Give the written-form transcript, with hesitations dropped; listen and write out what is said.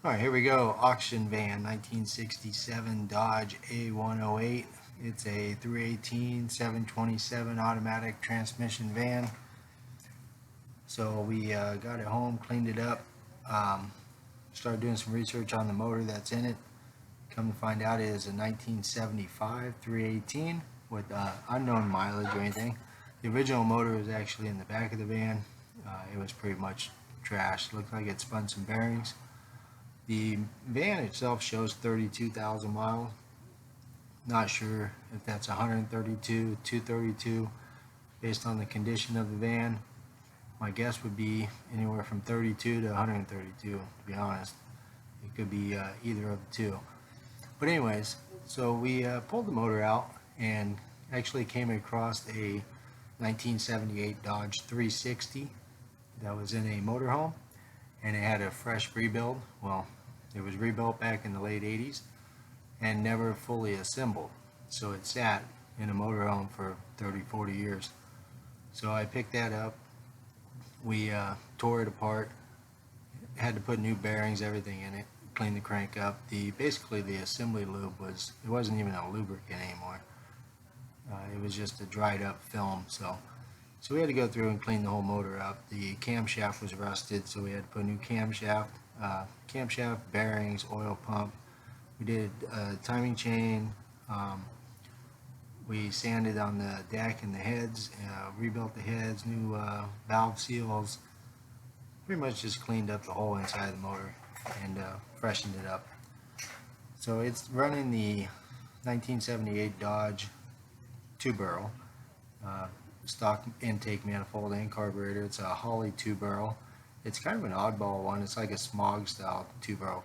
Alright, here we go. Auction van, 1967 Dodge a108. It's a 318 727 automatic transmission van. So we got it home, cleaned it up, started doing some research on the motor that's in it. Come to find out it is a 1975 318 with unknown mileage or anything. The original motor was actually in the back of the van. It was pretty much trashed. Looked like it spun some bearings. The van itself shows 32,000 miles. Not sure if that's 132, 232, based on the condition of the van. My guess would be anywhere from 32 to 132, to be honest. It could be either of the two. But anyways, so we pulled the motor out and actually came across a 1978 Dodge 360 that was in a motorhome, and it had a fresh rebuild. Well, it was rebuilt back in the late 80s and never fully assembled. So it sat in a motorhome for 30-40 years. So I picked that up. We tore it apart, had to put new bearings, everything in it, clean the crank up. Basically the assembly lube it wasn't even a lubricant anymore. It was just a dried up film. So we had to go through and clean the whole motor up. The camshaft was rusted, so we had to put a new camshaft, bearings, oil pump. We did a timing chain. We sanded on the deck and the heads, rebuilt the heads, new valve seals. Pretty much just cleaned up the whole inside of the motor and freshened it up. So it's running the 1978 Dodge 2-barrel. Stock intake manifold and carburetor. It's a Holley 2-barrel. It's kind of an oddball one. It's like a smog style 2-barrel